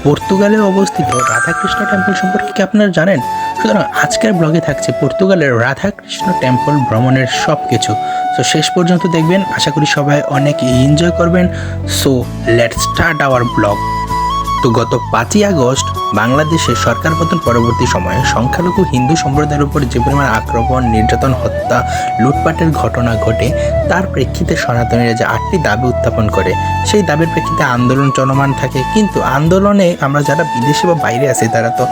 পর্তুগালে অবস্থিত রাধাকৃষ্ণ টেম্পল সম্পর্কে কি আপনারা জানেন? সুতরাং আজকের ব্লগে থাকছে পর্তুগালের রাধাকৃষ্ণ টেম্পল ভ্রমণের সব কিছু। সো শেষ পর্যন্ত দেখবেন, আশা করি সবাই অনেক এনজয় করবেন। So let's start our blog. তো গত 5ই আগস্ট বাংলাদেশের সরকার পতন পরবর্তী সময়ে সংখ্যালঘু হিন্দু সম্প্রদায়ের উপর যে পরিমাণ আক্রমণ, নির্যাতন, হত্যা, লুটপাটের ঘটনা ঘটে, তার প্রেক্ষিতে সনাতনীরা যে 8টি দাবি উত্থাপন করে, সেই দাবির প্রেক্ষিতে আন্দোলন চলমান থাকে। কিন্তু আন্দোলনে আমরা যারা বিদেশে বা বাইরে আছি তারা তো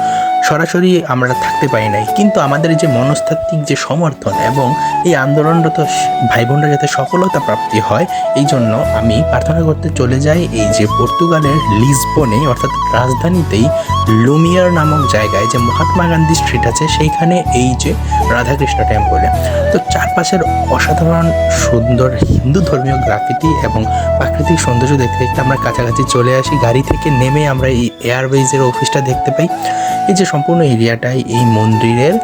সরাসরি আমরা থাকতে পারি নাই, কিন্তু আমাদের যে মনস্তাত্ত্বিক যে সমর্থন এবং এই আন্দোলনরত ভাই বোনরা যাতে সফলতা প্রাপ্তি হয়, এই জন্য আমি প্রার্থনা করতে চলে যাই এই যে পর্তুগালের লিসবনে, অর্থাৎ রাজধানীতেই লুমিয়ার নামক জায়গায় যে মহাত্মা গান্ধী স্ট্রিট আছে, সেইখানে এই যে রাধাকৃষ্ণ টেম্পলে। তো চারপাশের অসাধারণ সুন্দর হিন্দু ধর্মীয় গ্রাফিতি এবং প্রাকৃতিক সৌন্দর্য দেখতে দেখতে আমরা কাছাকাছি চলে আসি। গাড়ি থেকে নেমে আমরা এই এয়ারওয়েজের অফিসটা দেখতে পাই। এই যে সম্পূর্ণ এরিয়াটাই এই মন্দিরের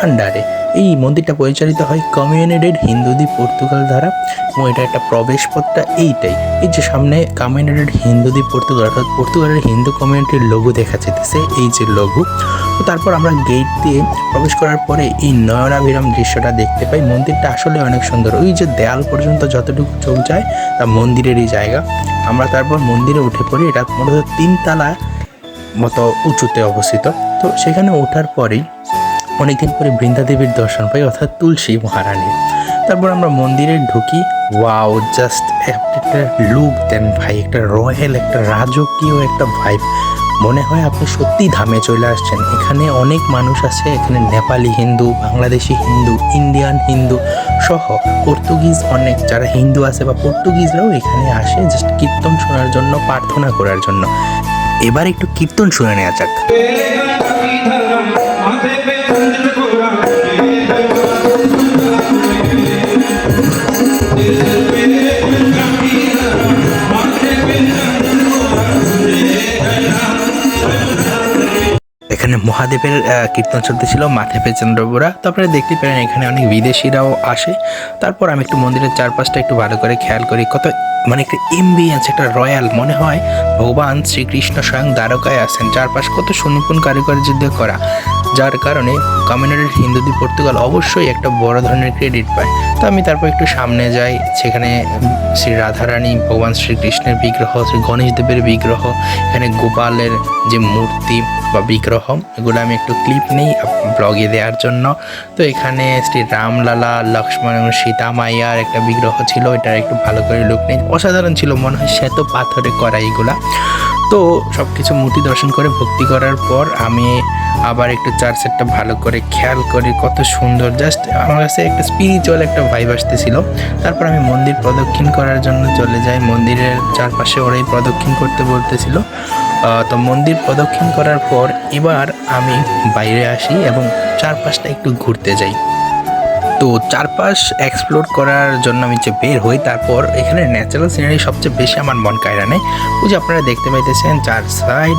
আন্ডারে। এই মন্দিরটা পরিচালিত হয় কমিউনিটেড হিন্দু দি পর্তুগাল দ্বারা, এবং এটা একটা প্রবেশপথটা এইটাই। এই যে সামনে কমিউনিটেড হিন্দু দি পর্তুগাল, অর্থাৎ পর্তুগালের হিন্দু কমিউনিটির লোগো দেখা যেতেছে, এই যে লোগো। তো তারপর আমরা গেট দিয়ে প্রবেশ করার পরে এই নয়নাভিরাম দৃশ্যটা দেখতে পাই। মন্দিরটা আসলে অনেক সুন্দর। ওই যে দেয়াল পর্যন্ত যতটুকু চোখ যায় তা মন্দিরেরই জায়গা। আমরা তারপর মন্দিরে উঠে পড়ি। এটা মূলত 3 তলা মতো উঁচুতে অবস্থিত। তো সেখানে ওঠার পরেই অনেকদিন পরে বৃন্দাদেবীর দর্শন পাই, অর্থাৎ তুলসী মহারানীর। তারপর আমরা মন্দিরে ঢুকি। ওয়াও, জাস্ট একটা লুক দেন ভাই, একটা রয়্যাল, একটা রাজকীয় একটা ভাইব। মনে হয় আপনি সত্যি ধামে চলে আসছেন। এখানে অনেক মানুষ আছে, এখানে নেপালি হিন্দু, বাংলাদেশি হিন্দু, ইন্ডিয়ান হিন্দু সহ পর্তুগিজ অনেক যারা হিন্দু আছে বা পর্তুগিজরাও এখানে আসে জাস্ট কীর্তন শোনার জন্য, প্রার্থনা করার জন্য। এবার একটু কীর্তন শুনে নেওয়া যাক। এখানে মহাদেবের কীর্তন চলতেছিল, মাথেপে চন্দ্রপুরা। তো আপনারা দেখতে পেলেন এখানে অনেক বিদেশিরাও আসে। তারপর আমি একটু মন্দিরের চারপাশটা একটু ভালো করে খেয়াল করি। কত মানে একটা এমবিয়েন্স, একটা রয়্যাল, মনে হয় ভগবান শ্রীকৃষ্ণ স্বয়ং দ্বারকায় আছেন। চারপাশ কত সুনিপুণ কারুকার্য দিয়ে করা, যার কারণে কমিউনিটির হিন্দু দি পর্তুগাল অবশ্যই একটা বড় ধরনের ক্রেডিট পায়। তো আমি তারপর একটু সামনে যাই, সেখানে শ্রী রাধারানী, ভগবান শ্রীকৃষ্ণের বিগ্রহ, শ্রী গণেশ দেবের বিগ্রহ, এখানে গোপালের যে মূর্তি বা বিগ্রহ, এগুলো আমি একটু ক্লিপ নেই ব্লগে দেওয়ার জন্য। তো এখানে শ্রী রামলালা, লক্ষ্মণ এবং সীতা মাইয়ার একটা বিগ্রহ ছিল, এটার একটু ভালো করে লুক নেই। অসাধারণ ছিল, মনে হয় শ্বেত পাথরে করা এইগুলা। তো সব কিছু মূর্তি দর্শন করে ভক্তি করার পর আমি আবার একটু চার্চেরটা ভালো করে খেয়াল করি, কত সুন্দর। জাস্ট আমার কাছে একটা স্পিরিচুয়াল একটা ভাইব আসতেছিল। তারপর আমি মন্দির প্রদক্ষিণ করার জন্য চলে যাই। মন্দিরের চারপাশে ওরাই প্রদক্ষিণ করতে বলতেছিল। তো মন্দির প্রদক্ষিণ করার পর এবার আমি বাইরে আসি এবং চারপাশটা একটু ঘুরতে যাই। তো চারপাশ এক্সপ্লোর করার জন্য আমি যে বের হই, তারপর এখানে ন্যাচারাল সিনারি সবচেয়ে বেশি আমার মন কায়রা নেয়। ওই যে আপনারা দেখতে পাইতেছেন চার সাইড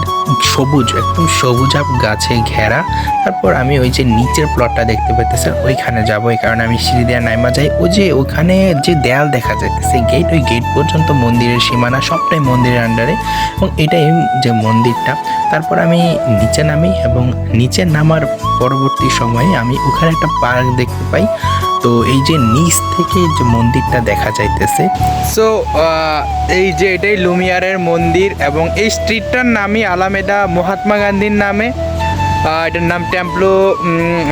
সবুজ, একদম সবুজাব গাছে ঘেরা। তারপর আমি ওই যে নিচের প্লটটা দেখতে পাইতেছেন, ওইখানে যাবো। এই কারণে আমি সিঁড়ি দিয়ে নাইমা যাই। ওই যে ওখানে যে দেয়াল দেখা যাইতেছে গেট, ওই গেট পর্যন্ত মন্দিরের সীমানা, সবটাই মন্দিরের আন্ডারে, এবং এটাই যে মন্দিরটা। তারপর আমি নিচে নামি এবং নিচে নামার পরবর্তী সময়ে আমি ওখানে একটা পার্ক দেখতে পাই। তো এই যে নিচ থেকে যে মন্দিরটা দেখা যাইতেছে, সো এই যে এটাই লুমিয়ারের মন্দির, এবং এই স্ট্রিটটার নামই আলামেদা মহাত্মা গান্ধীর নামে। এটার নাম টেম্পলো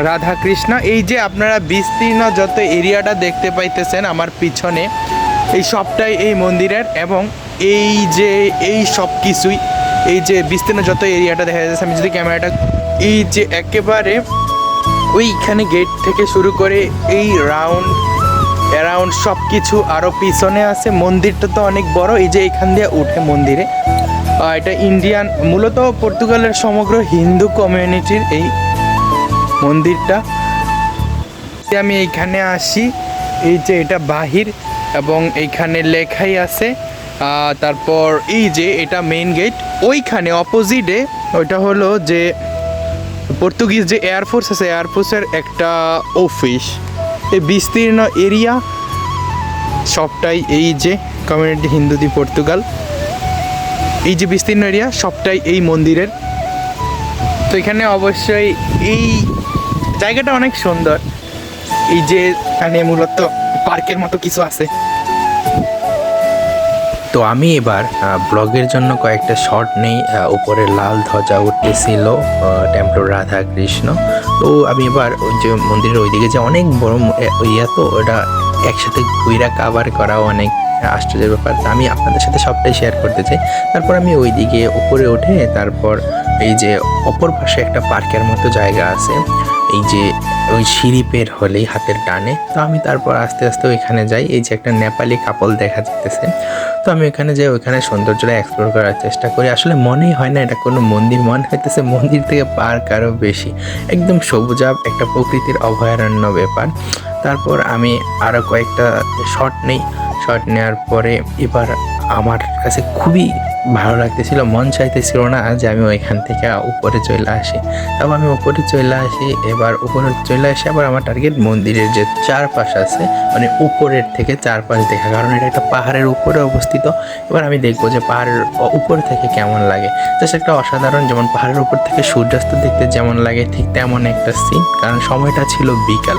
রাধাকৃষ্ণ। এই যে আপনারা বিস্তীর্ণ যত এরিয়াটা দেখতে পাইতেছেন আমার পিছনে, এই সবটাই এই মন্দিরের। এবং এই যে এই সব কিছুই, এই যে বিস্তীর্ণ যত এরিয়াটা দেখা যাচ্ছে, আমি যদি ক্যামেরাটা, এই যে একেবারে ওইখানে গেট থেকে শুরু করে এই অ্যারাউন্ড সব কিছু আরও পিছনে আছে। মন্দিরটা তো অনেক বড়। এই যে এখান দিয়ে উঠে মন্দিরে, এটা ইন্ডিয়ান, মূলত পর্তুগালের সমগ্র হিন্দু কমিউনিটির এই মন্দিরটা। আমি এইখানে আসি, এই যে এটা বাহির এবং এইখানে লেখাই আছে। তারপর এই যে এটা মেইন গেট, ওইখানে অপোজিটে ওইটা হলো যে পর্তুগিজ যে এয়ারফোর্স আছে, এয়ারফোর্সের একটা অফিস। এই বিস্তীর্ণ এরিয়া সবটাই এই যে কমিউনিটি হিন্দু দি পর্তুগাল। এই যে বিস্তীর্ণ এরিয়া সবটাই এই মন্দিরের। তো এখানে অবশ্যই এই জায়গাটা অনেক সুন্দর। এই যে এখানে মূলত পার্কের মতো কিছু আছে। তো আমি এবার ব্লগের জন্য কয়েকটা শট নেই। উপরে লাল ধ্বজা উঠতেছিল টেম্পল রাধা কৃষ্ণ। তো আমি এবার ওই যে মন্দিরের ওইদিকে যে অনেক বড় ইয়া, তো ওটা একসাথে ঘুরা কাভার করাও অনেক আশ্চর্যের ব্যাপার। তো আমি আপনাদের সাথে সবটাই শেয়ার করতে চাই। তারপর আমি ওইদিকে উপরে উঠে তারপর এই যে অপর পাশে একটা পার্কের মতো জায়গা আছে, এই যে ওই সিঁড়ি পের হলেই হাতের ডানে। তো আমি তারপর আস্তে আস্তে ওইখানে যাই। এই যে একটা নেপালি কাপল দেখা যেতেছে। তো আমি ওখানে যাই, ওইখানে সৌন্দর্যটা এক্সপ্লোর করার চেষ্টা করি। আসলে মনেই হয় না এটা কোনো মন্দির, মনে হইতেছে মন্দির থেকে পার্ক আরও বেশি, একদম সবুজাব একটা প্রকৃতির অভয়ারণ্য ব্যাপার। তারপর আমি আরও কয়েকটা শট নেই। শট নেওয়ার পরে এবার আমার কাছে খুবই ভালো লাগতেছিল, মন চাইতেছিল না যে আমি ওইখান থেকে উপরে চলে আসি। তারপর আমি উপরে চলে আসি। এবার উপরে চলে আসি আবার আমার টার্গেট মন্দিরের যে চারপাশ আছে, মানে উপরের থেকে চারপাশ দেখা, কারণ এটা একটা পাহাড়ের উপরে অবস্থিত। এবার আমি দেখবো যে পাহাড়ের উপর থেকে কেমন লাগে। জাস্ট একটা অসাধারণ, যেমন পাহাড়ের উপর থেকে সূর্যাস্ত দেখতে যেমন লাগে ঠিক তেমন একটা সিন, কারণ সময়টা ছিল বিকাল।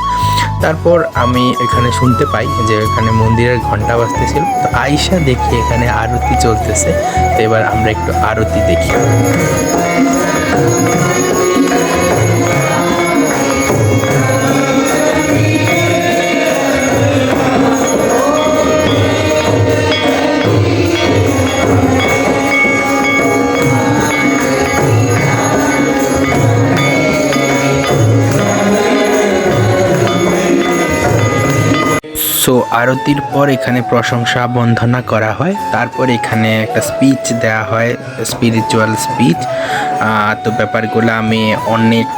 তারপর আমি এখানে শুনতে পাই যে এখানে মন্দিরের ঘন্টা বাজতেছিল। তো আইসা দেখি এখানে আরতি চলতেছে। তো এবার আমরা একটু আরতি দেখি। সো আরতির পর এখানে প্রশংসা বন্দনা করা হয়। তারপর এখানে একটা স্পিচ দেওয়া হয়, স্পিরিচুয়াল স্পিচ। তো ব্যাপারগুলো আমি অনেক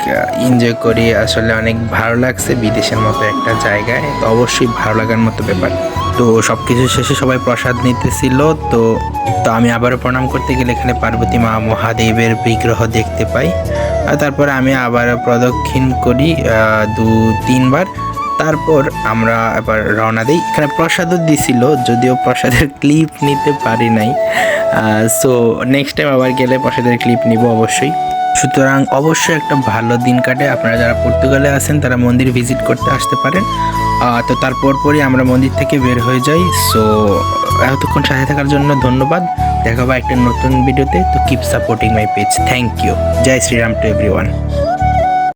এনজয় করি, আসলে অনেক ভালো লাগছে। বিদেশের মতো একটা জায়গায়, তো অবশ্যই ভালো লাগার মতো ব্যাপার। তো সব কিছু শেষে সবাই প্রসাদ নিতেছিল। তো তো আমি আবারও প্রণাম করতে গেলে এখানে পার্বতী মা মহাদেবের বিগ্রহ দেখতে পাই। আর তারপর আমি আবারও প্রদক্ষিণ করি 2-3 বার। তারপর আমরা এবার রওনা দিই। এখানে প্রসাদও দিছিল, যদিও প্রসাদের ক্লিপ নিতে পারি নাই। সো নেক্সট টাইম আবার গেলে প্রসাদের ক্লিপ নিব অবশ্যই। সুতরাং অবশ্যই একটা ভালো দিন কাটে। আপনারা যারা পর্তুগালে আছেন তারা মন্দির ভিজিট করতে আসতে পারেন। তো তারপর পরই আমরা মন্দির থেকে বের হয়ে যাই। সো এতক্ষণ সাথে থাকার জন্য ধন্যবাদ। দেখা হবে একটা নতুন ভিডিওতে। তো keep supporting my page. Thank you. জয় শ্রীরাম টু এভরিওয়ান।